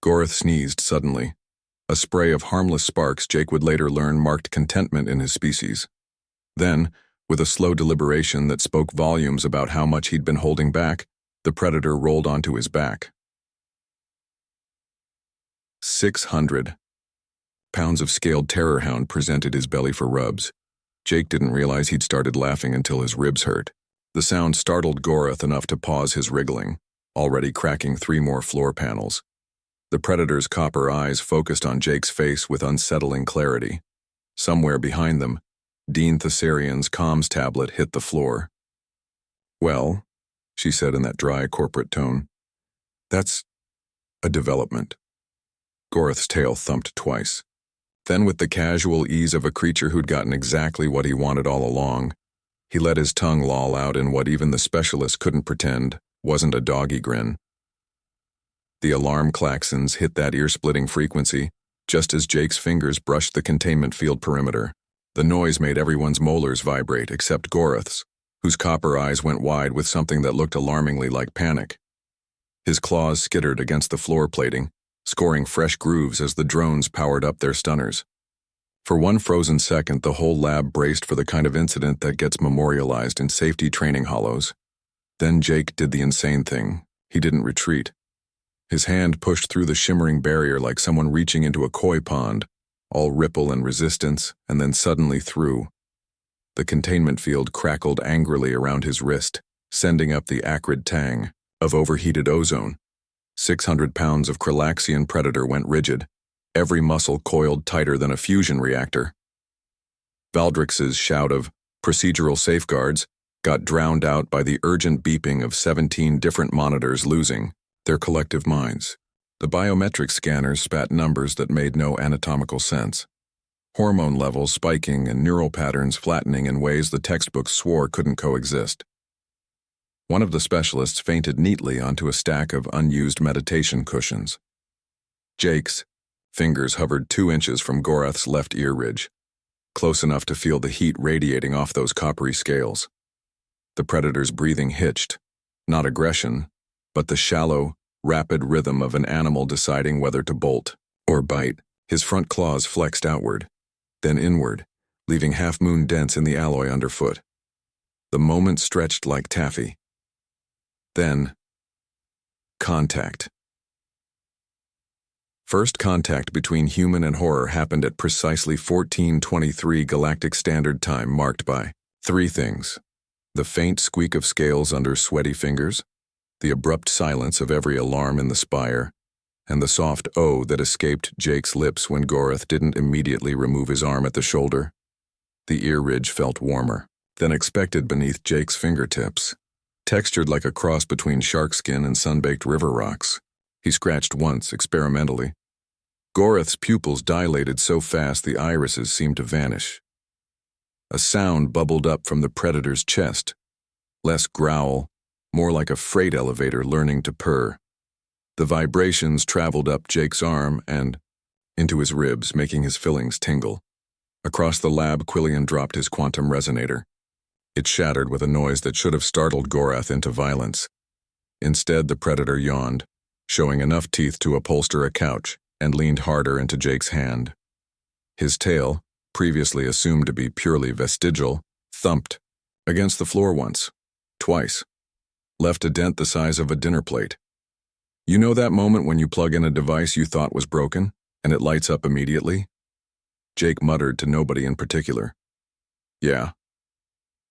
Goreth sneezed suddenly. A spray of harmless sparks Jake would later learn marked contentment in his species. Then, with a slow deliberation that spoke volumes about how much he'd been holding back, the predator rolled onto his back. 600 pounds of scaled Terror-Hound presented his belly for rubs. Jake didn't realize he'd started laughing until his ribs hurt. The sound startled Goreth enough to pause his wriggling, already cracking 3 more floor panels. The predator's copper eyes focused on Jake's face with unsettling clarity. Somewhere behind them, Dean Thessarian's comms tablet hit the floor. "Well," she said in that dry corporate tone, "that's a development." Goreth's tail thumped twice. Then, with the casual ease of a creature who'd gotten exactly what he wanted all along, he let his tongue loll out in what even the specialist couldn't pretend wasn't a doggy grin. The alarm klaxons hit that ear-splitting frequency just as Jake's fingers brushed the containment field perimeter. The noise made everyone's molars vibrate except Goreth's, whose copper eyes went wide with something that looked alarmingly like panic. His claws skittered against the floor plating, scoring fresh grooves as the drones powered up their stunners. For one frozen second, the whole lab braced for the kind of incident that gets memorialized in safety training hollows. Then Jake did the insane thing. He didn't retreat. His hand pushed through the shimmering barrier like someone reaching into a koi pond, all ripple and resistance, and then suddenly through. The containment field crackled angrily around his wrist, sending up the acrid tang of overheated ozone. 600 pounds of Kralaxian predator went rigid, every muscle coiled tighter than a fusion reactor. Valdrix's shout of procedural safeguards got drowned out by the urgent beeping of 17 different monitors losing their collective minds. The biometric scanners spat numbers that made no anatomical sense. Hormone levels spiking and neural patterns flattening in ways the textbooks swore couldn't coexist. One of the specialists fainted neatly onto a stack of unused meditation cushions. Jake's fingers hovered 2 inches from Goreth's left ear ridge, close enough to feel the heat radiating off those coppery scales. The predator's breathing hitched, not aggression, but the shallow, rapid rhythm of an animal deciding whether to bolt or bite. His front claws flexed outward, then inward, leaving half-moon dents in the alloy underfoot. The moment stretched like taffy. Then, contact. First contact between human and horror happened at precisely 14:23 Galactic Standard Time, marked by 3 things: the faint squeak of scales under sweaty fingers, the abrupt silence of every alarm in the spire, and the soft "oh" that escaped Jake's lips when Goreth didn't immediately remove his arm at the shoulder. The ear ridge felt warmer than expected beneath Jake's fingertips, textured like a cross between shark skin and sun-baked river rocks. He scratched once, experimentally. Goreth's pupils dilated so fast the irises seemed to vanish. A sound bubbled up from the predator's chest, less growl, more like a freight elevator learning to purr. The vibrations traveled up Jake's arm and into his ribs, making his fillings tingle. Across the lab, Quillian dropped his quantum resonator. It shattered with a noise that should have startled Goreth into violence. Instead, the predator yawned, showing enough teeth to upholster a couch, and leaned harder into Jake's hand. His tail, previously assumed to be purely vestigial, thumped against the floor once, twice, left a dent the size of a dinner plate. You know that moment when you plug in a device you thought was broken, and it lights up immediately? Jake muttered to nobody in particular. Yeah.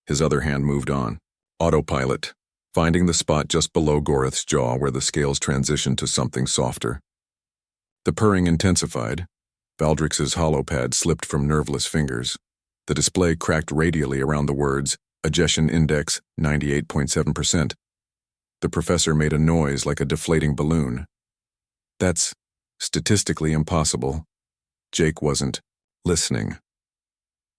His other hand moved on. Autopilot, finding the spot just below Goreth's jaw where the scales transitioned to something softer. The purring intensified. Valdrix's holopad slipped from nerveless fingers. The display cracked radially around the words, "Egestion Index 98.7%. The professor made a noise like a deflating balloon. That's statistically impossible. Jake wasn't listening.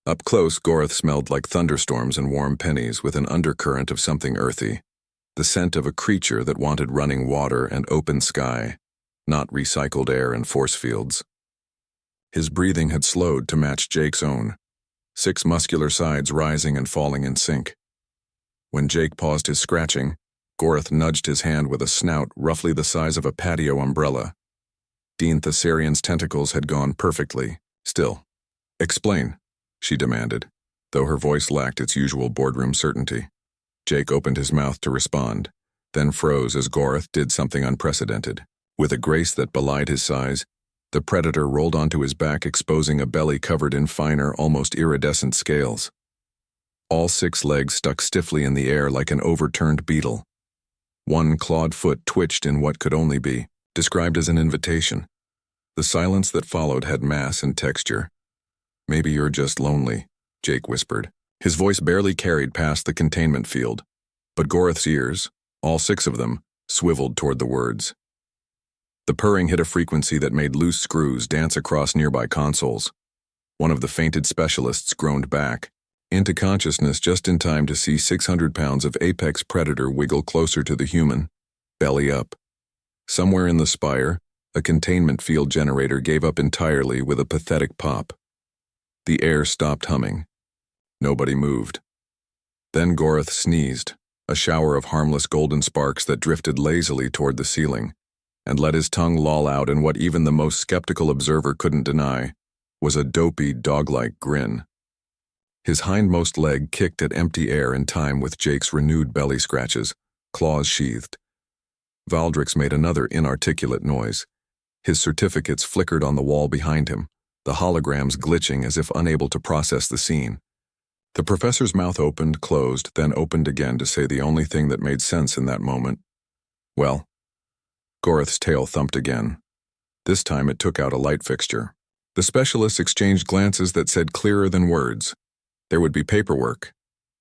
Up close, Goreth smelled like thunderstorms and warm pennies with an undercurrent of something earthy. The scent of a creature that wanted running water and open sky, not recycled air and force fields. His breathing had slowed to match Jake's own, 6 muscular sides rising and falling in sync. When Jake paused his scratching, Goreth nudged his hand with a snout roughly the size of a patio umbrella. Dean Thessarian's tentacles had gone perfectly still. "Explain," she demanded, though her voice lacked its usual boardroom certainty. Jake opened his mouth to respond, then froze as Gorath did something unprecedented. With a grace that belied his size, the predator rolled onto his back, exposing a belly covered in finer, almost iridescent scales. All 6 legs stuck stiffly in the air like an overturned beetle. One clawed foot twitched in what could only be described as an invitation. The silence that followed had mass and texture. "Maybe you're just lonely," Jake whispered. His voice barely carried past the containment field, but Gorath's ears, all 6 of them, swiveled toward the words. The purring hit a frequency that made loose screws dance across nearby consoles. One of the fainted specialists groaned back, into consciousness just in time to see 600 pounds of apex predator wiggle closer to the human, belly up. Somewhere in the spire, a containment field generator gave up entirely with a pathetic pop. The air stopped humming. Nobody moved. Then Gorath sneezed, a shower of harmless golden sparks that drifted lazily toward the ceiling, and let his tongue loll out in what even the most skeptical observer couldn't deny was a dopey, dog-like grin. His hindmost leg kicked at empty air in time with Jake's renewed belly scratches, claws sheathed. Valdrix made another inarticulate noise. His certificates flickered on the wall behind him, the holograms glitching as if unable to process the scene. The professor's mouth opened, closed, then opened again to say the only thing that made sense in that moment. "Well." Gorath's tail thumped again. This time it took out a light fixture. The specialists exchanged glances that said clearer than words. There would be paperwork.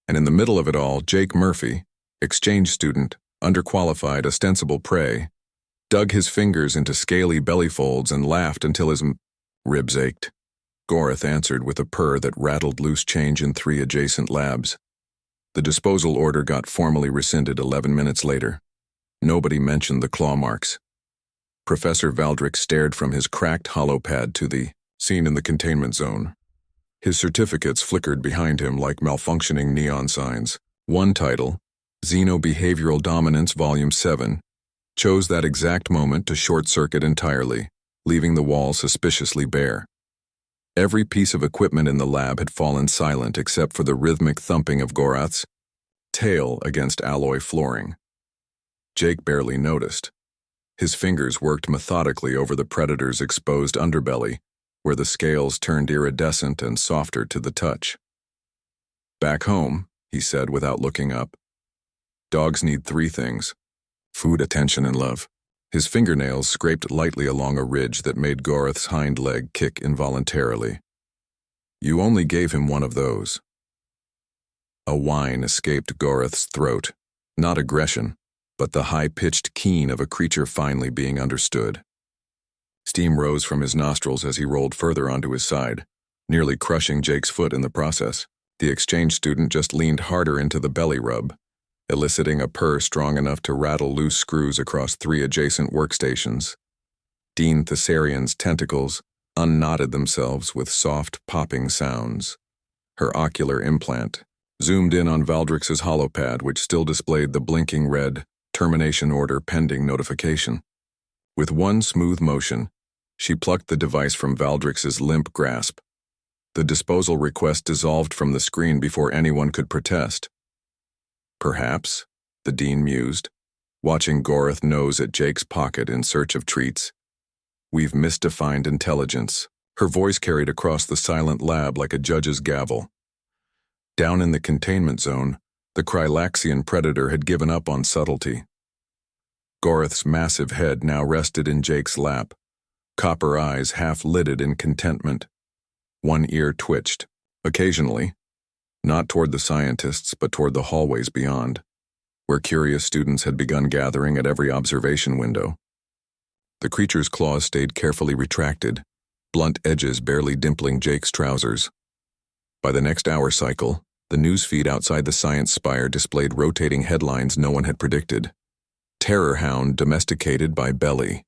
And in the middle of it all, Jake Murphy, exchange student, underqualified, ostensible prey, dug his fingers into scaly belly folds and laughed until his ribs ached. Gorath answered with a purr that rattled loose change in 3 adjacent labs. The disposal order got formally rescinded 11 minutes later. Nobody mentioned the claw marks. Professor Valdrix stared from his cracked holopad to the scene in the containment zone. His certificates flickered behind him like malfunctioning neon signs. One title, Xenobehavioral Dominance Volume 7, chose that exact moment to short-circuit entirely, leaving the wall suspiciously bare. Every piece of equipment in the lab had fallen silent except for the rhythmic thumping of Gorath's tail against alloy flooring. Jake barely noticed. His fingers worked methodically over the predator's exposed underbelly, where the scales turned iridescent and softer to the touch. "Back home," he said without looking up, "dogs need 3 things: food, attention, and love." His fingernails scraped lightly along a ridge that made Gorath's hind leg kick involuntarily. "You only gave him one of those." A whine escaped Gorath's throat, not aggression, but the high-pitched keen of a creature finally being understood. Steam rose from his nostrils as he rolled further onto his side, nearly crushing Jake's foot in the process. The exchange student just leaned harder into the belly rub, eliciting a purr strong enough to rattle loose screws across 3 adjacent workstations. Dean Thessarian's tentacles unknotted themselves with soft, popping sounds. Her ocular implant zoomed in on Valdrix's holopad, which still displayed the blinking red termination order pending notification. With one smooth motion, she plucked the device from Valdrix's limp grasp. The disposal request dissolved from the screen before anyone could protest. "Perhaps," the dean mused, watching Gorath nose at Jake's pocket in search of treats, "we've misdefined intelligence." Her voice carried across the silent lab like a judge's gavel. Down in the containment zone, the Krylaxian predator had given up on subtlety. Gorath's massive head now rested in Jake's lap, copper eyes half-lidded in contentment. One ear twitched, occasionally, not toward the scientists but toward the hallways beyond, where curious students had begun gathering at every observation window. The creature's claws stayed carefully retracted, blunt edges barely dimpling Jake's trousers. By the next hour cycle, the newsfeed outside the science spire displayed rotating headlines no one had predicted. Terror-Hound domesticated by Belly.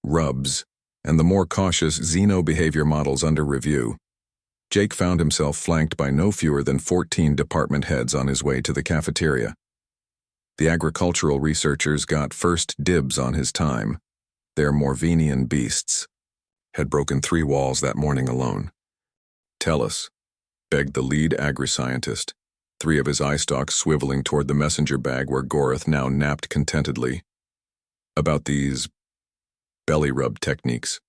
Rubs, and the more cautious xeno-behavior models under review. Jake found himself flanked by no fewer than 14 department heads on his way to the cafeteria. The agricultural researchers got first dibs on his time. Their Morvenian beasts had broken 3 walls that morning alone. "Tell us," begged the lead agri-scientist, 3 of his eye stalks swiveling toward the messenger bag where Gorath now napped contentedly, "about these belly rub techniques."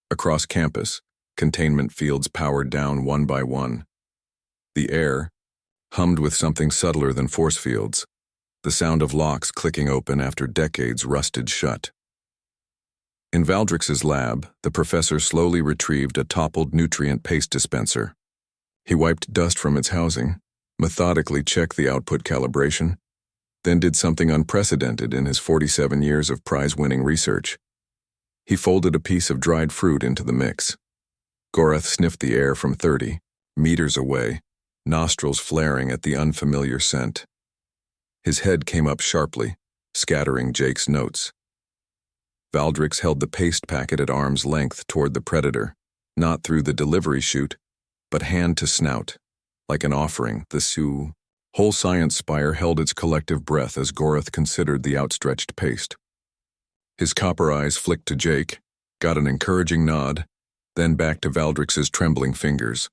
Across campus, containment fields powered down one by one. The air hummed with something subtler than force fields, the sound of locks clicking open after decades rusted shut. In Valdrix's lab, the professor slowly retrieved a toppled nutrient paste dispenser. He wiped dust from its housing, methodically checked the output calibration, then did something unprecedented in his 47 years of prize-winning research. He folded a piece of dried fruit into the mix. Gorath sniffed the air from 30 meters away, nostrils flaring at the unfamiliar scent. His head came up sharply, scattering Jake's notes. Valdrix held the paste packet at arm's length toward the predator, not through the delivery chute, but hand to snout. Like an offering, the whole science spire held its collective breath as Gorath considered the outstretched paste. His copper eyes flicked to Jake, got an encouraging nod, then back to Valdrix's trembling fingers.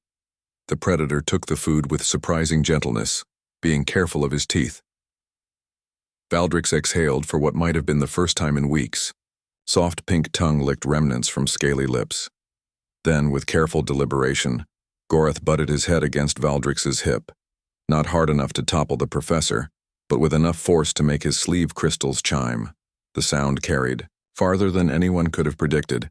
The predator took the food with surprising gentleness, being careful of his teeth. Valdrix exhaled for what might have been the first time in weeks. Soft pink tongue licked remnants from scaly lips. Then, with careful deliberation, Gorath butted his head against Valdrix's hip, not hard enough to topple the professor, but with enough force to make his sleeve crystals chime. The sound carried, farther than anyone could have predicted.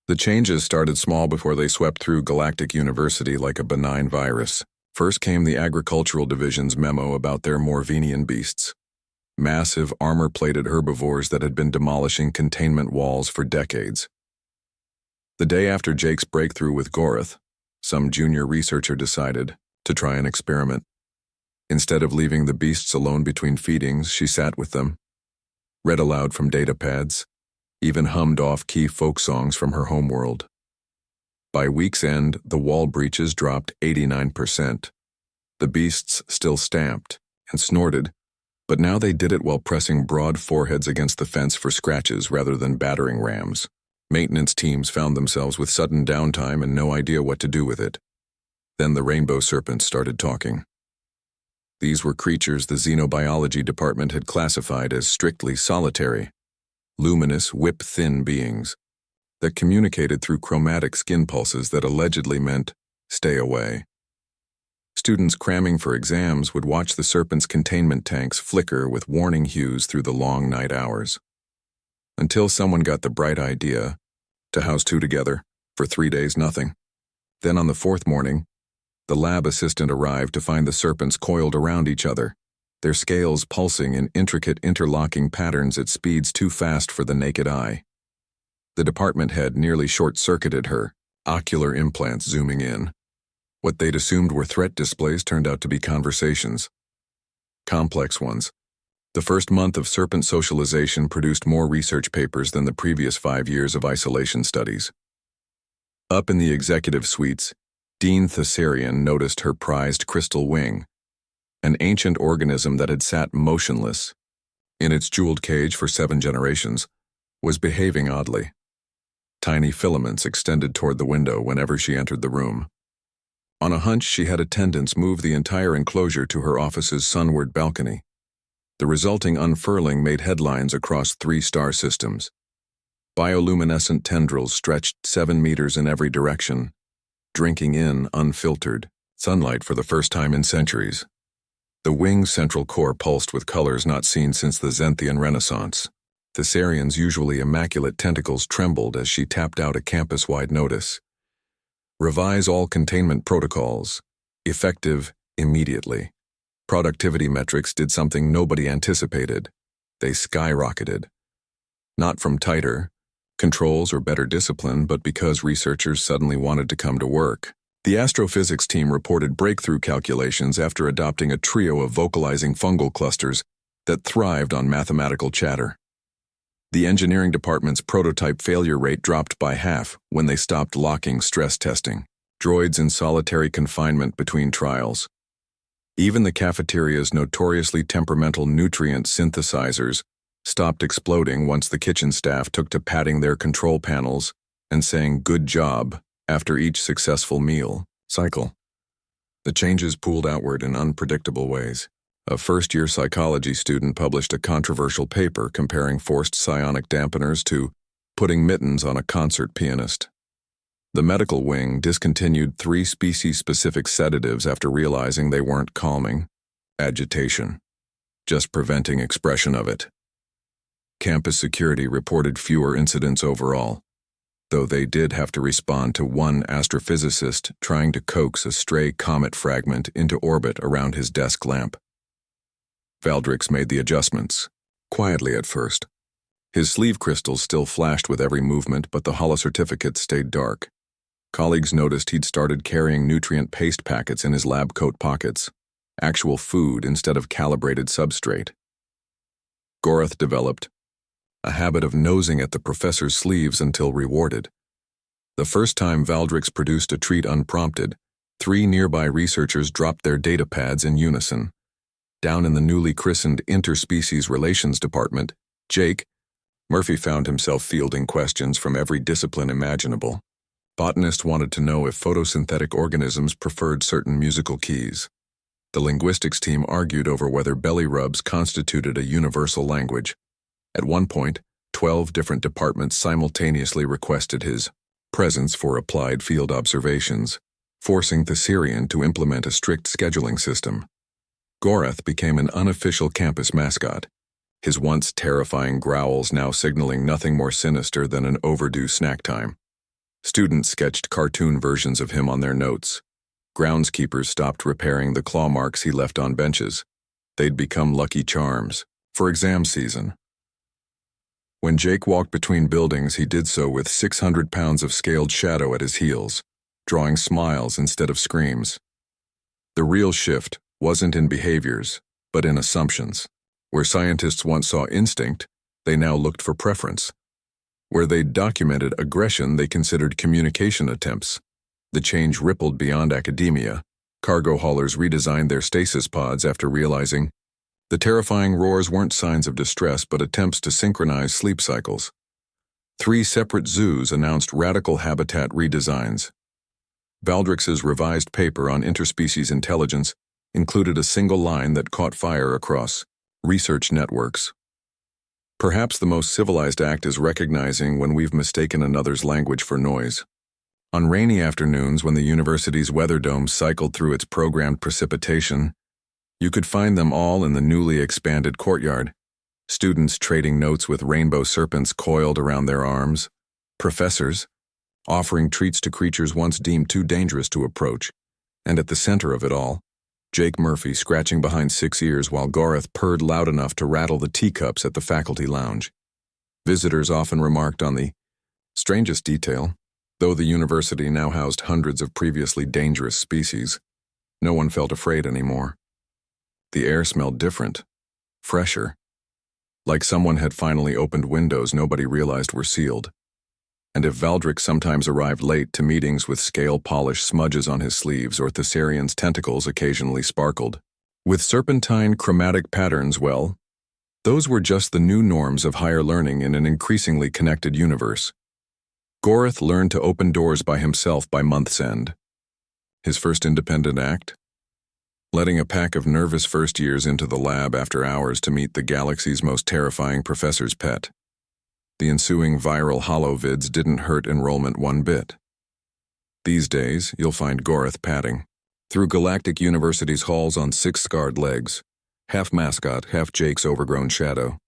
The changes started small before they swept through Galactic University like a benign virus. First came the Agricultural Division's memo about their Morvenian beasts. Massive, armor-plated herbivores that had been demolishing containment walls for decades. The day after Jake's breakthrough with Gorath, some junior researcher decided to try an experiment. Instead of leaving the beasts alone between feedings, she sat with them, read aloud from datapads, even hummed off key folk songs from her homeworld. By week's end, the wall breaches dropped 89%. The beasts still stamped and snorted, but now they did it while pressing broad foreheads against the fence for scratches rather than battering rams. Maintenance teams found themselves with sudden downtime and no idea what to do with it. Then the rainbow serpents started talking. These were creatures the xenobiology department had classified as strictly solitary, luminous, whip-thin beings that communicated through chromatic skin pulses that allegedly meant, "Stay away." Students cramming for exams would watch the serpent's containment tanks flicker with warning hues through the long night hours. Until someone got the bright idea to house 2 together, for 3 days nothing. Then on the 4th morning, the lab assistant arrived to find the serpents coiled around each other, their scales pulsing in intricate interlocking patterns at speeds too fast for the naked eye. The department head nearly short-circuited her, ocular implants zooming in. What they'd assumed were threat displays turned out to be conversations. Complex ones. The first month of serpent socialization produced more research papers than the previous 5 years of isolation studies. Up in the executive suites, Dean Thessarian noticed her prized crystal wing, an ancient organism that had sat motionless in its jeweled cage for 7 generations, was behaving oddly. Tiny filaments extended toward the window whenever she entered the room. On a hunch, she had attendants move the entire enclosure to her office's sunward balcony. The resulting unfurling made headlines across 3 star systems. Bioluminescent tendrils stretched 7 meters in every direction, drinking in unfiltered sunlight for the first time in centuries. The wing's central core pulsed with colors not seen since the Zenthian Renaissance. Thessarian's usually immaculate tentacles trembled as she tapped out a campus-wide notice. Revise all containment protocols. Effective immediately. Productivity metrics did something nobody anticipated. They skyrocketed. Not from tighter controls or better discipline, but because researchers suddenly wanted to come to work. The astrophysics team reported breakthrough calculations after adopting a trio of vocalizing fungal clusters that thrived on mathematical chatter. The engineering department's prototype failure rate dropped by half when they stopped locking stress testing. Droids in solitary confinement between trials. Even the cafeteria's notoriously temperamental nutrient synthesizers stopped exploding once the kitchen staff took to patting their control panels and saying "good job" after each successful meal cycle. The changes pooled outward in unpredictable ways. A first-year psychology student published a controversial paper comparing forced psionic dampeners to putting mittens on a concert pianist. The medical wing discontinued 3 species-specific sedatives after realizing they weren't calming agitation, just preventing expression of it. Campus security reported fewer incidents overall, though they did have to respond to one astrophysicist trying to coax a stray comet fragment into orbit around his desk lamp. Valdrix made the adjustments, quietly at first. His sleeve crystals still flashed with every movement, but the holocertificate stayed dark. Colleagues noticed he'd started carrying nutrient paste packets in his lab coat pockets, actual food instead of calibrated substrate. Gorath developed a habit of nosing at the professor's sleeves until rewarded. The first time Valdrix produced a treat unprompted, 3 nearby researchers dropped their data pads in unison. Down in the newly christened Interspecies Relations Department, Jake Murphy found himself fielding questions from every discipline imaginable. Botanists wanted to know if photosynthetic organisms preferred certain musical keys. The linguistics team argued over whether belly rubs constituted a universal language. At one point, 12 different departments simultaneously requested his presence for applied field observations, forcing Thessarian to implement a strict scheduling system. Gorath became an unofficial campus mascot, his once terrifying growls now signaling nothing more sinister than an overdue snack time. Students sketched cartoon versions of him on their notes. Groundskeepers stopped repairing the claw marks he left on benches. They'd become lucky charms for exam season. When Jake walked between buildings, he did so with 600 pounds of scaled shadow at his heels, drawing smiles instead of screams. The real shift wasn't in behaviors, but in assumptions. Where scientists once saw instinct, they now looked for preference. Where they'd documented aggression, they considered communication attempts. The change rippled beyond academia. Cargo haulers redesigned their stasis pods after realizing the terrifying roars weren't signs of distress but attempts to synchronize sleep cycles. 3 separate zoos announced radical habitat redesigns. Valdrix's revised paper on interspecies intelligence included a single line that caught fire across research networks. Perhaps the most civilized act is recognizing when we've mistaken another's language for noise. On rainy afternoons when the university's weather dome cycled through its programmed precipitation, you could find them all in the newly expanded courtyard, students trading notes with rainbow serpents coiled around their arms, professors offering treats to creatures once deemed too dangerous to approach, and at the center of it all, Jake Murphy scratching behind 6 ears while Gorath purred loud enough to rattle the teacups at the faculty lounge. Visitors often remarked on the strangest detail. Though the university now housed hundreds of previously dangerous species, no one felt afraid anymore. The air smelled different, fresher, like someone had finally opened windows nobody realized were sealed. And if Valdrix sometimes arrived late to meetings with scale polish smudges on his sleeves or Thessarian's tentacles occasionally sparkled with serpentine chromatic patterns, well, those were just the new norms of higher learning in an increasingly connected universe. Gorath learned to open doors by himself by month's end. His first independent act? Letting a pack of nervous first years into the lab after hours to meet the galaxy's most terrifying professor's pet. The ensuing viral holovids didn't hurt enrollment one bit. These days, you'll find Gorath padding through Galactic University's halls on 6 scarred legs, half mascot, half Jake's overgrown shadow.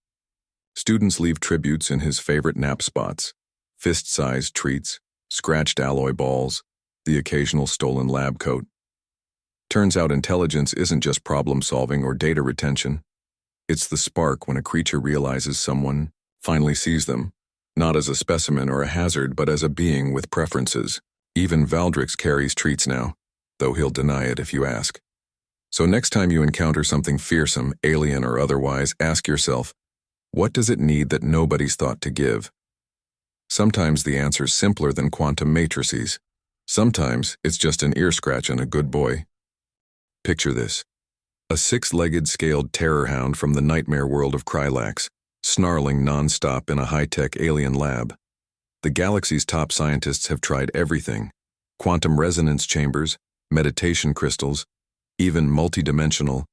Students leave tributes in his favorite nap spots, fist-sized treats, scratched alloy balls, the occasional stolen lab coat. Turns out intelligence isn't just problem-solving or data retention. It's the spark when a creature realizes someone finally sees them, not as a specimen or a hazard, but as a being with preferences. Even Valdrix carries treats now, though he'll deny it if you ask. So next time you encounter something fearsome, alien or otherwise, ask yourself, what does it need that nobody's thought to give? Sometimes the answer's simpler than quantum matrices. Sometimes it's just an ear scratch and a good boy. Picture this. A 6-legged scaled Terror-Hound from the nightmare world of Krylax, snarling nonstop in a high-tech alien lab. The galaxy's top scientists have tried everything: quantum resonance chambers, meditation crystals, even multidimensional,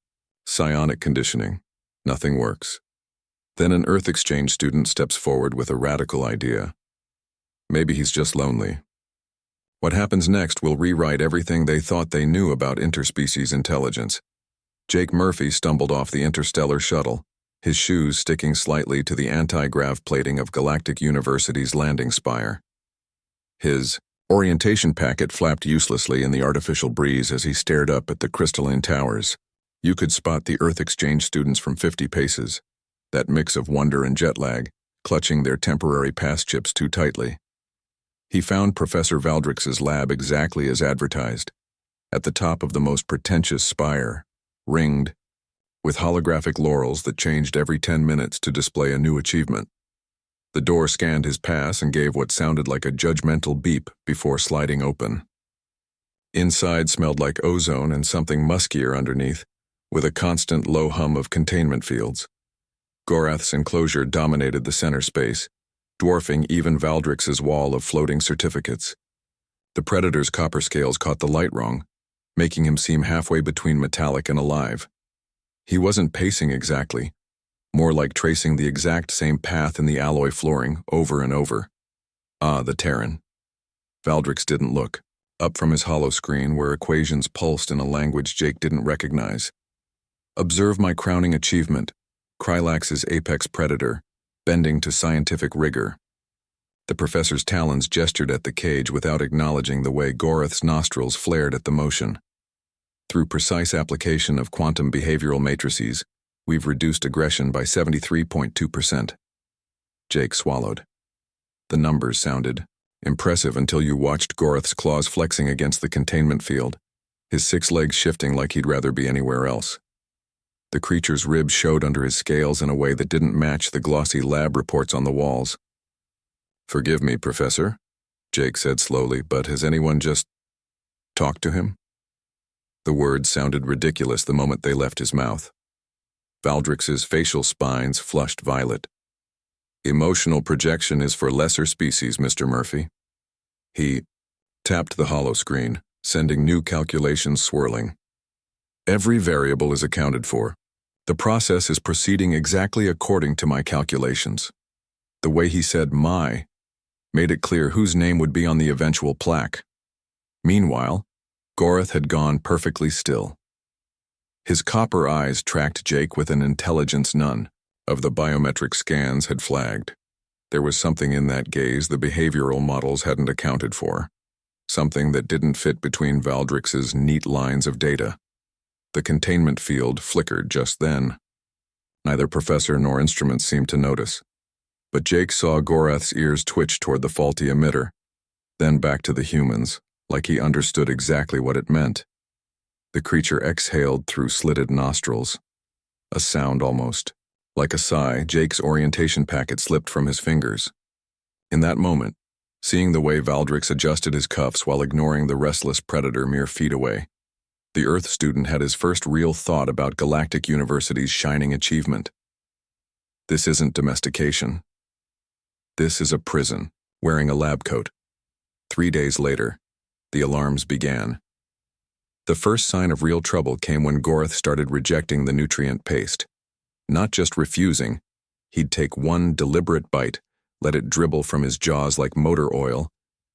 psionic conditioning. Nothing works. Then an Earth exchange student steps forward with a radical idea. Maybe he's just lonely. What happens next will rewrite everything they thought they knew about interspecies intelligence. Jake Murphy stumbled off the interstellar shuttle, his shoes sticking slightly to the anti-grav plating of Galactic University's landing spire. His orientation packet flapped uselessly in the artificial breeze as he stared up at the crystalline towers. You could spot the Earth exchange students from 50 paces, that mix of wonder and jet lag, clutching their temporary pass chips too tightly. He found Professor Valdrix's lab exactly as advertised, at the top of the most pretentious spire, ringed, with holographic laurels that changed every 10 minutes to display a new achievement. The door scanned his pass and gave what sounded like a judgmental beep before sliding open. Inside smelled like ozone and something muskier underneath, with a constant low hum of containment fields. Gorath's enclosure dominated the center space, dwarfing even Valdrix's wall of floating certificates. The Predator's copper scales caught the light wrong, making him seem halfway between metallic and alive. He wasn't pacing exactly, more like tracing the exact same path in the alloy flooring over and over. Ah, the Terran. Valdrix didn't look, up from his hollow screen where equations pulsed in a language Jake didn't recognize. Observe my crowning achievement, Krylax's apex predator, bending to scientific rigor. The professor's talons gestured at the cage without acknowledging the way Gorath's nostrils flared at the motion. Through precise application of quantum behavioral matrices, we've reduced aggression by 73.2%. Jake swallowed. The numbers sounded impressive until you watched Gorath's claws flexing against the containment field, his 6 legs shifting like he'd rather be anywhere else. The creature's ribs showed under his scales in a way that didn't match the glossy lab reports on the walls. "Forgive me, Professor," Jake said slowly, "but has anyone just talked to him?" The words sounded ridiculous the moment they left his mouth. Valdrix's facial spines flushed violet. "Emotional projection is for lesser species, Mr. Murphy." He tapped the hollow screen, sending new calculations swirling. "Every variable is accounted for. The process is proceeding exactly according to my calculations." The way he said "my" made it clear whose name would be on the eventual plaque. Meanwhile, Gorath had gone perfectly still. His copper eyes tracked Jake with an intelligence none of the biometric scans had flagged. There was something in that gaze the behavioral models hadn't accounted for, something that didn't fit between Valdrix's neat lines of data. The containment field flickered just then. Neither professor nor instruments seemed to notice, but Jake saw Gorath's ears twitch toward the faulty emitter, then back to the humans, like he understood exactly what it meant. The creature exhaled through slitted nostrils. A sound almost. Like a sigh, Jake's orientation packet slipped from his fingers. In that moment, seeing the way Valdrix adjusted his cuffs while ignoring the restless predator mere feet away, the Earth student had his first real thought about Galactic University's shining achievement. This isn't domestication. This is a prison, wearing a lab coat. 3 days later, the alarms began. The first sign of real trouble came when Gorath started rejecting the nutrient paste. Not just refusing, he'd take one deliberate bite, let it dribble from his jaws like motor oil,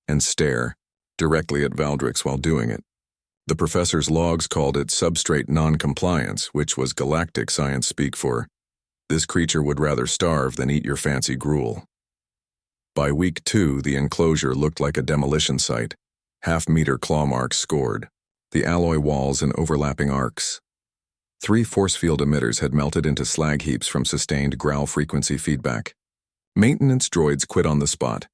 and stare directly at Valdrix while doing it. The professor's logs called it substrate non-compliance, which was galactic science speak for, "This creature would rather starve than eat your fancy gruel." By week 2, the enclosure looked like a demolition site, half-meter claw marks scored, the alloy walls in overlapping arcs. 3 force field emitters had melted into slag heaps from sustained growl frequency feedback. Maintenance droids quit on the spot,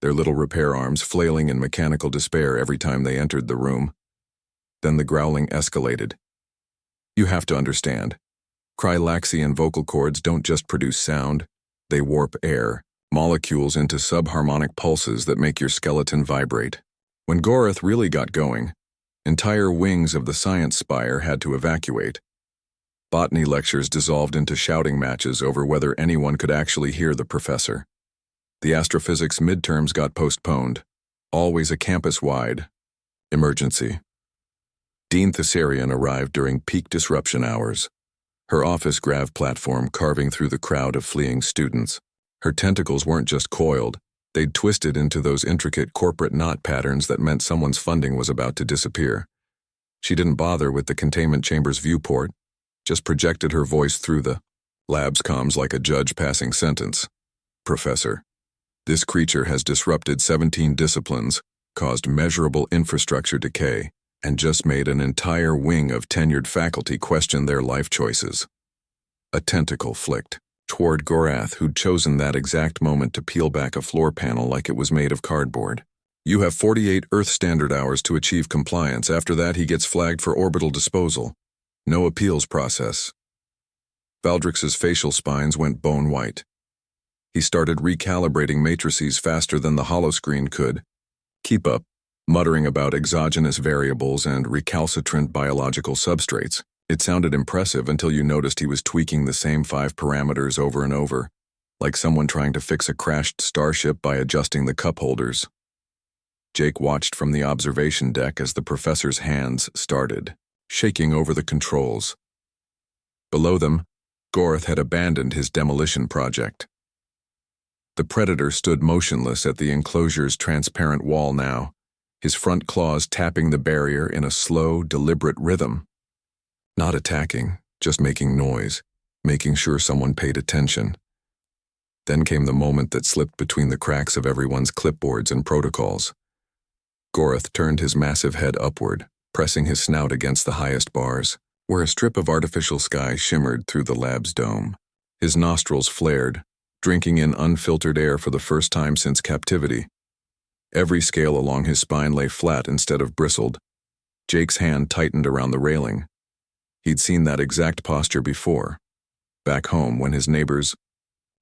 their little repair arms flailing in mechanical despair every time they entered the room. Then the growling escalated. "You have to understand. Krylaxian vocal cords don't just produce sound, they warp air, molecules into subharmonic pulses that make your skeleton vibrate. When Gorath really got going, entire wings of the science spire had to evacuate. Botany lectures dissolved into shouting matches over whether anyone could actually hear the professor. The astrophysics midterms got postponed. Always a campus-wide emergency. Dean Thessarian arrived during peak disruption hours. Her office grav platform carving through the crowd of fleeing students. Her tentacles weren't just coiled, they'd twisted into those intricate corporate knot patterns that meant someone's funding was about to disappear. She didn't bother with the containment chamber's viewport, just projected her voice through the lab's comms like a judge passing sentence. Professor, this creature has disrupted 17 disciplines, caused measurable infrastructure decay, and just made an entire wing of tenured faculty question their life choices. A tentacle flicked toward Gorath, who'd chosen that exact moment to peel back a floor panel like it was made of cardboard. You have 48 Earth Standard hours to achieve compliance. After that, he gets flagged for orbital disposal. No appeals process. Valdrix's facial spines went bone white. He started recalibrating matrices faster than the holoscreen could keep up, muttering about exogenous variables and recalcitrant biological substrates. It sounded impressive until you noticed he was tweaking the same 5 parameters over and over, like someone trying to fix a crashed starship by adjusting the cup holders. Jake watched from the observation deck as the professor's hands started shaking over the controls. Below them, Gorath had abandoned his demolition project. The predator stood motionless at the enclosure's transparent wall now, his front claws tapping the barrier in a slow, deliberate rhythm. Not attacking, just making noise, making sure someone paid attention. Then came the moment that slipped between the cracks of everyone's clipboards and protocols. Gorath turned his massive head upward, pressing his snout against the highest bars, where a strip of artificial sky shimmered through the lab's dome. His nostrils flared, drinking in unfiltered air for the first time since captivity. Every scale along his spine lay flat instead of bristled. Jake's hand tightened around the railing. He'd seen that exact posture before. Back home, when his neighbor's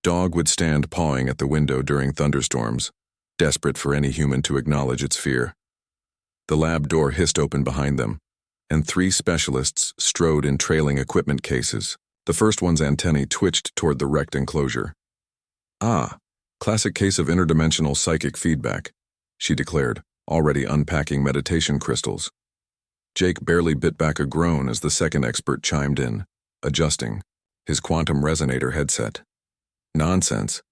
dog would stand pawing at the window during thunderstorms, desperate for any human to acknowledge its fear. The lab door hissed open behind them, and 3 specialists strode in trailing equipment cases. The first one's antennae twitched toward the wrecked enclosure. Ah, classic case of interdimensional psychic feedback, she declared, already unpacking meditation crystals. Jake barely bit back a groan as the second expert chimed in, adjusting his quantum resonator headset. Nonsense.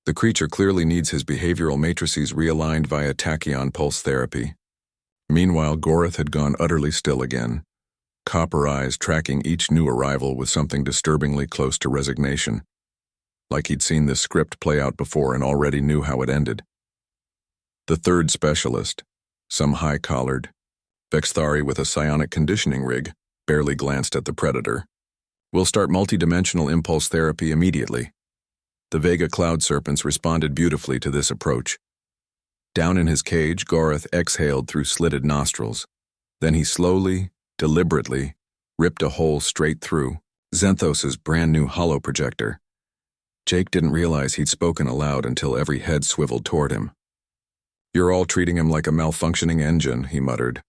The creature clearly needs his behavioral matrices realigned via tachyon pulse therapy. Meanwhile, Gorath had gone utterly still again, copper eyes tracking each new arrival with something disturbingly close to resignation, like he'd seen this script play out before and already knew how it ended. The third specialist, some high-collared, Vexthari with a psionic conditioning rig, barely glanced at the predator. We'll start multidimensional impulse therapy immediately. The Vega cloud serpents responded beautifully to this approach. Down in his cage, Gorath exhaled through slitted nostrils. Then he slowly, deliberately, ripped a hole straight through Zenthos's brand-new holoprojector. Jake didn't realize he'd spoken aloud until every head swiveled toward him. You're all treating him like a malfunctioning engine, he muttered.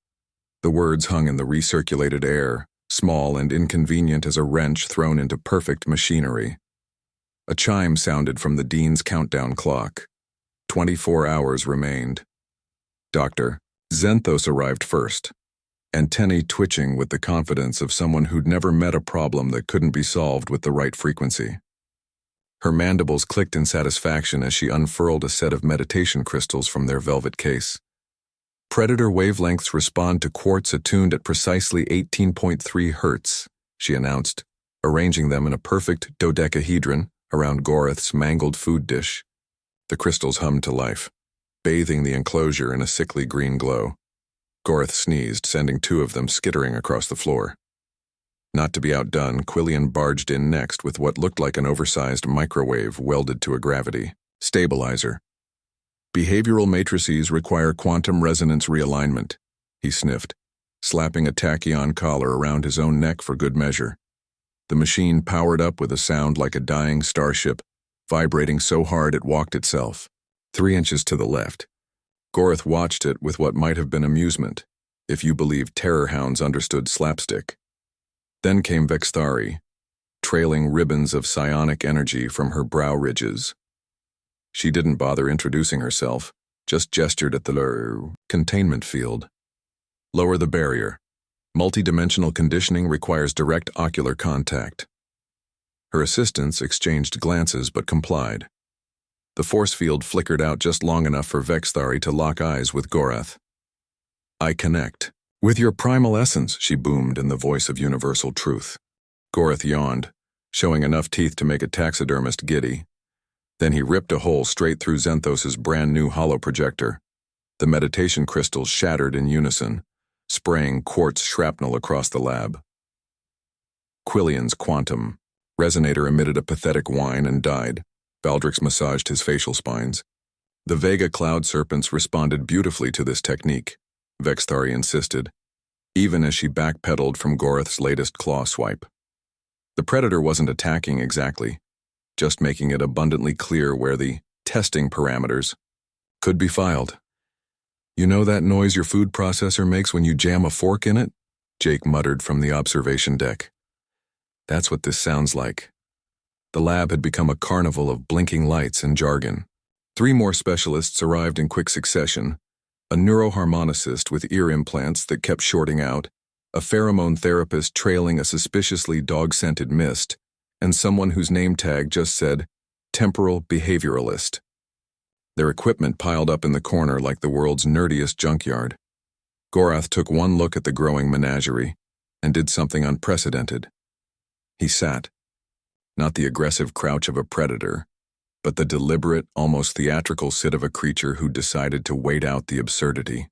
The words hung in the recirculated air, small and inconvenient as a wrench thrown into perfect machinery. A chime sounded from the dean's countdown clock. 24 hours remained. Doctor, Zenthos arrived first, antennae twitching with the confidence of someone who'd never met a problem that couldn't be solved with the right frequency. Her mandibles clicked in satisfaction as she unfurled a set of meditation crystals from their velvet case. Predator wavelengths respond to quartz attuned at precisely 18.3 hertz, she announced, arranging them in a perfect dodecahedron around Gorath's mangled food dish. The crystals hummed to life, bathing the enclosure in a sickly green glow. Gorath sneezed, sending 2 of them skittering across the floor. Not to be outdone, Quillian barged in next with what looked like an oversized microwave welded to a gravity stabilizer. Behavioral matrices require quantum resonance realignment, he sniffed, slapping a tachyon collar around his own neck for good measure. The machine powered up with a sound like a dying starship, vibrating so hard it walked itself. 3 inches to the left. Gorath watched it with what might have been amusement, if you believed Terror-Hounds understood slapstick. Then came Vexthari, trailing ribbons of psionic energy from her brow ridges. She didn't bother introducing herself, just gestured at the containment field. Lower the barrier. Multidimensional conditioning requires direct ocular contact. Her assistants exchanged glances but complied. The force field flickered out just long enough for Vexthari to lock eyes with Gorath. I connect. With your primal essence, she boomed in the voice of universal truth. Gorath yawned, showing enough teeth to make a taxidermist giddy. Then he ripped a hole straight through Zenthos's brand-new holoprojector. The meditation crystals shattered in unison, spraying quartz shrapnel across the lab. Quillian's quantum resonator emitted a pathetic whine and died. Baldrix massaged his facial spines. The Vega cloud serpents responded beautifully to this technique, Vexthari insisted, even as she backpedaled from Gorath's latest claw swipe. The predator wasn't attacking exactly, just making it abundantly clear where the testing parameters could be filed. You know that noise your food processor makes when you jam a fork in it? Jake muttered from the observation deck. That's what this sounds like. The lab had become a carnival of blinking lights and jargon. 3 more specialists arrived in quick succession: a neuroharmonicist with ear implants that kept shorting out, a pheromone therapist trailing a suspiciously dog-scented mist, and someone whose name tag just said, temporal behavioralist. Their equipment piled up in the corner like the world's nerdiest junkyard. Gorath took one look at the growing menagerie and did something unprecedented. He sat, not the aggressive crouch of a predator, but the deliberate, almost theatrical sit of a creature who decided to wait out the absurdity.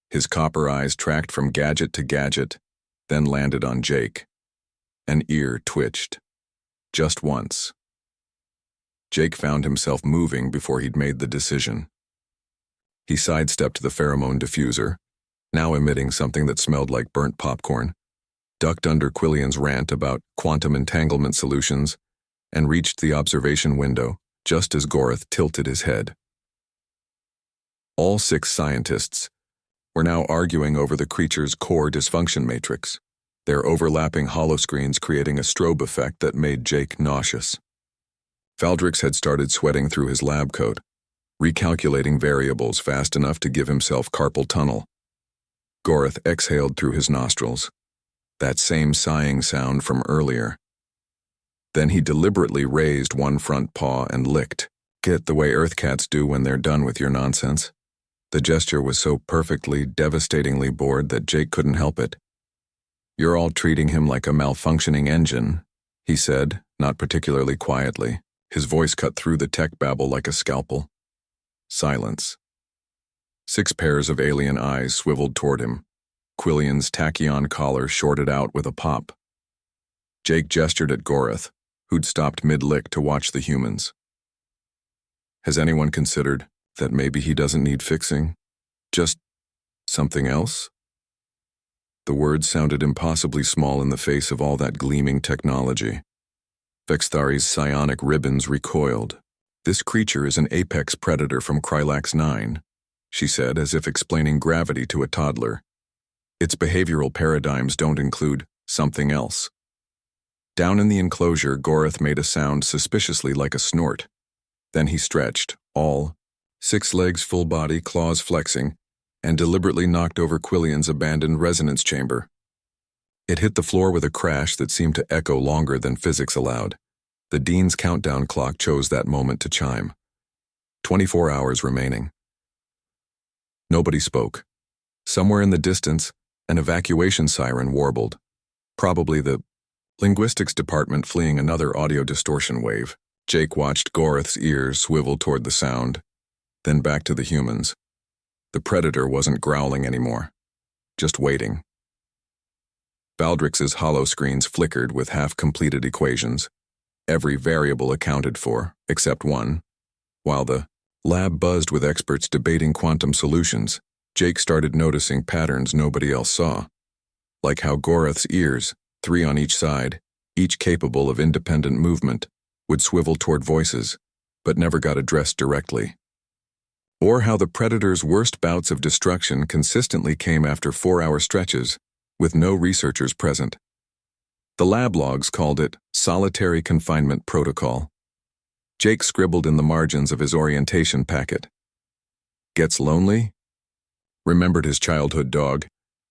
His copper eyes tracked from gadget to gadget, then landed on Jake. An ear twitched. Just once. Jake found himself moving before he'd made the decision. He sidestepped the pheromone diffuser, now emitting something that smelled like burnt popcorn, ducked under Quillian's rant about quantum entanglement solutions, and reached the observation window just as Gorath tilted his head. All 6 scientists were now arguing over the creature's core dysfunction matrix, their overlapping holoscreens creating a strobe effect that made Jake nauseous. Baldrix had started sweating through his lab coat, recalculating variables fast enough to give himself carpal tunnel. Gorath exhaled through his nostrils, that same sighing sound from earlier. Then he deliberately raised one front paw and licked, get the way Earth cats do when they're done with your nonsense. The gesture was so perfectly, devastatingly bored that Jake couldn't help it. You're all treating him like a malfunctioning engine, he said, not particularly quietly. His voice cut through the tech babble like a scalpel. Silence. 6 pairs of alien eyes swiveled toward him. Quillian's tachyon collar shorted out with a pop. Jake gestured at Gorath, who'd stopped mid-lick to watch the humans. Has anyone considered that maybe he doesn't need fixing? Just something else? The words sounded impossibly small in the face of all that gleaming technology. Vexthari's psionic ribbons recoiled. This creature is an apex predator from Krylax 9, she said, as if explaining gravity to a toddler. Its behavioral paradigms don't include something else. Down in the enclosure, Gorath made a sound suspiciously like a snort. Then he stretched, all 6 legs, full body, claws flexing, and deliberately knocked over Quillian's abandoned resonance chamber. It hit the floor with a crash that seemed to echo longer than physics allowed. The Dean's countdown clock chose that moment to chime. 24 hours remaining. Nobody spoke. Somewhere in the distance, an evacuation siren warbled. Probably the linguistics department fleeing another audio distortion wave. Jake watched Gorath's ears swivel toward the sound, then back to the humans. The predator wasn't growling anymore, just waiting. Baldrix's holoscreens flickered with half-completed equations, every variable accounted for, except one. While the lab buzzed with experts debating quantum solutions, Jake started noticing patterns nobody else saw, like how Gorath's ears, 3 on each side, each capable of independent movement, would swivel toward voices, but never got addressed directly. Or how the predator's worst bouts of destruction consistently came after 4-hour stretches, with no researchers present. The lab logs called it Solitary Confinement Protocol. Jake scribbled in the margins of his orientation packet. Gets lonely? Remembered his childhood dog,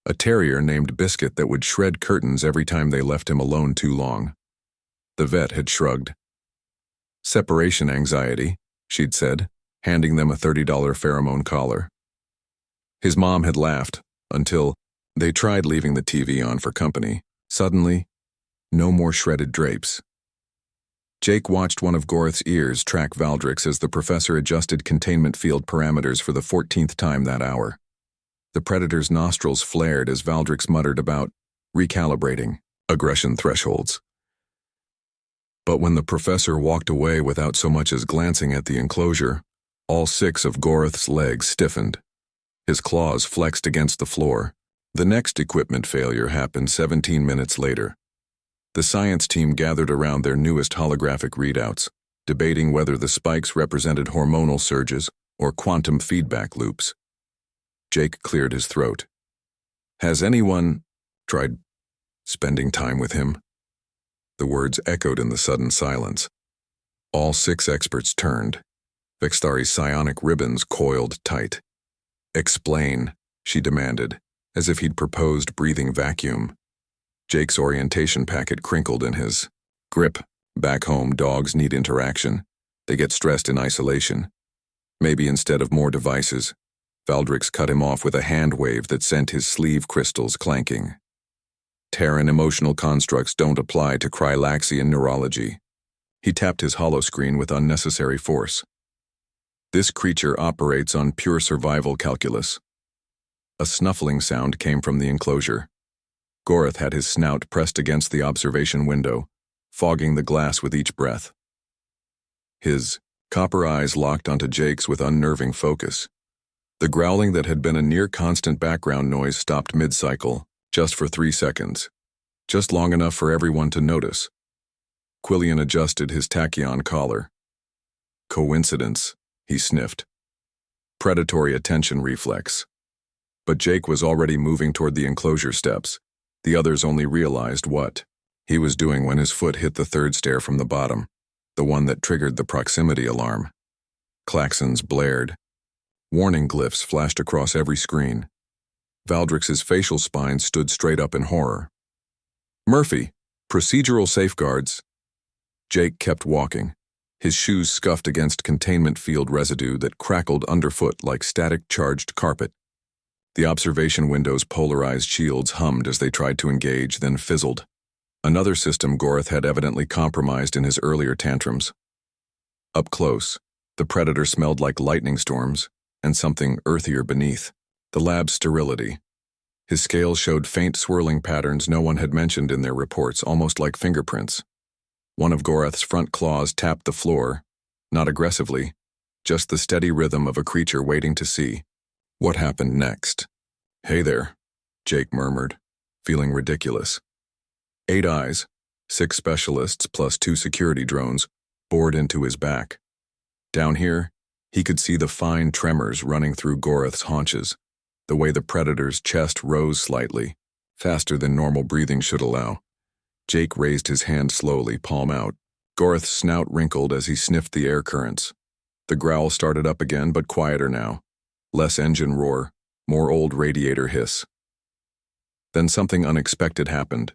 a terrier named Biscuit that would shred curtains every time they left him alone too long. The vet had shrugged. Separation anxiety, she'd said, handing them a $30 pheromone collar. His mom had laughed, until they tried leaving the TV on for company. Suddenly, no more shredded drapes. Jake watched one of Gorth's ears track Valdrix as the professor adjusted containment field parameters for the 14th time that hour. The predator's nostrils flared as Valdrix muttered about recalibrating aggression thresholds. But when the professor walked away without so much as glancing at the enclosure, all 6 of Gorth's legs stiffened. His claws flexed against the floor. The next equipment failure happened 17 minutes later. The science team gathered around their newest holographic readouts, debating whether the spikes represented hormonal surges or quantum feedback loops. Jake cleared his throat. Has anyone tried spending time with him? The words echoed in the sudden silence. All 6 experts turned. Vextari's psionic ribbons coiled tight. Explain, she demanded, as if he'd proposed breathing vacuum. Jake's orientation packet crinkled in his grip. Back home, dogs need interaction. They get stressed in isolation. Maybe instead of more devices. Valdrix cut him off with a hand wave that sent his sleeve crystals clanking. Terran emotional constructs don't apply to Crylaxian neurology. He tapped his holoscreen with unnecessary force. This creature operates on pure survival calculus. A snuffling sound came from the enclosure. Gorth had his snout pressed against the observation window, fogging the glass with each breath. His copper eyes locked onto Jake's with unnerving focus. The growling that had been a near-constant background noise stopped mid-cycle, just for 3 seconds. Just long enough for everyone to notice. Quillian adjusted his tachyon collar. Coincidence, he sniffed. Predatory attention reflex. But Jake was already moving toward the enclosure steps. The others only realized what he was doing when his foot hit the 3rd stair from the bottom, the one that triggered the proximity alarm. Klaxons blared. Warning glyphs flashed across every screen. Valdrix's facial spine stood straight up in horror. Murphy, procedural safeguards. Jake kept walking, his shoes scuffed against containment field residue that crackled underfoot like static-charged carpet. The observation window's polarized shields hummed as they tried to engage, then fizzled. Another system Gorth had evidently compromised in his earlier tantrums. Up close, the predator smelled like lightning storms, and something earthier beneath, the lab's sterility. His scales showed faint swirling patterns no one had mentioned in their reports, almost like fingerprints. One of Gorth's front claws tapped the floor, not aggressively, just the steady rhythm of a creature waiting to see what happened next. Hey there, Jake murmured, feeling ridiculous. 8 eyes, 6 specialists plus 2 security drones, bored into his back. Down here, he could see the fine tremors running through Gorth's haunches, the way the predator's chest rose slightly, faster than normal breathing should allow. Jake raised his hand slowly, palm out. Gorth's snout wrinkled as he sniffed the air currents. The growl started up again, but quieter now. Less engine roar, more old radiator hiss. Then something unexpected happened.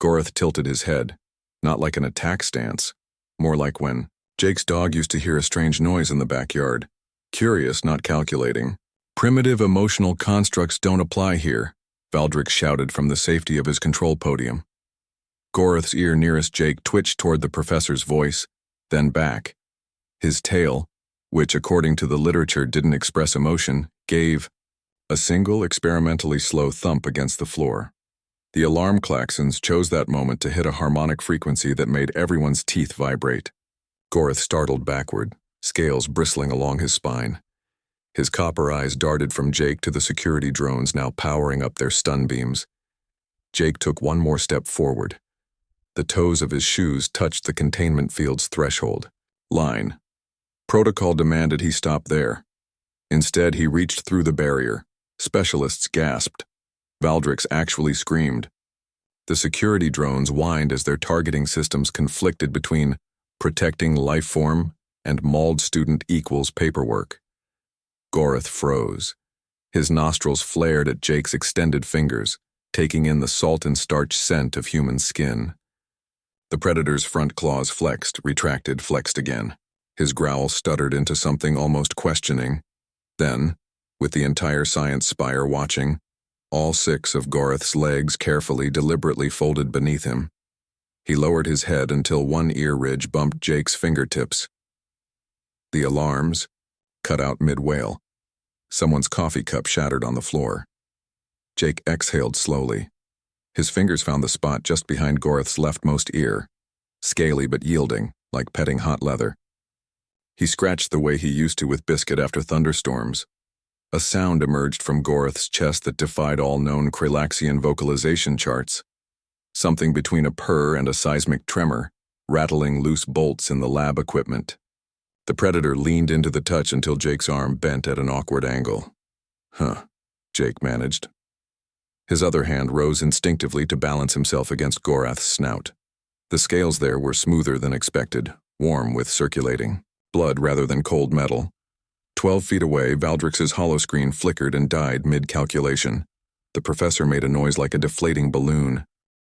Gorth tilted his head, not like an attack stance, more like when Jake's dog used to hear a strange noise in the backyard. Curious, not calculating. Primitive emotional constructs don't apply here, Valdrix shouted from the safety of his control podium. Gorth's ear nearest Jake twitched toward the professor's voice, then back. His tail, which according to the literature didn't express emotion, gave a single experimentally slow thump against the floor. The alarm klaxons chose that moment to hit a harmonic frequency that made everyone's teeth vibrate. Gorth startled backward, scales bristling along his spine. His copper eyes darted from Jake to the security drones now powering up their stun beams. Jake took one more step forward. The toes of his shoes touched the containment field's threshold. Line. Protocol demanded he stop there. Instead, he reached through the barrier. Specialists gasped. Valdrix actually screamed. The security drones whined as their targeting systems conflicted between protecting life form and mauled student equals paperwork. Gorath froze. His nostrils flared at Jake's extended fingers, taking in the salt and starch scent of human skin. The predator's front claws flexed, retracted, flexed again. His growl stuttered into something almost questioning. Then, with the entire science spire watching, all 6 of Gorath's legs carefully, deliberately folded beneath him. He lowered his head until one ear ridge bumped Jake's fingertips. The alarms cut out mid-wail. Someone's coffee cup shattered on the floor. Jake exhaled slowly. His fingers found the spot just behind Gorath's leftmost ear, scaly but yielding, like petting hot leather. He scratched the way he used to with Biscuit after thunderstorms. A sound emerged from Gorath's chest that defied all known Kralaxian vocalization charts. Something between a purr and a seismic tremor, rattling loose bolts in the lab equipment. The predator leaned into the touch until Jake's arm bent at an awkward angle. Jake managed. His other hand rose instinctively to balance himself against Gorath's snout. The scales there were smoother than expected, warm with circulating blood rather than cold metal. 12 feet away, Valdrix's holoscreen flickered and died mid-calculation. The professor made a noise like a deflating balloon,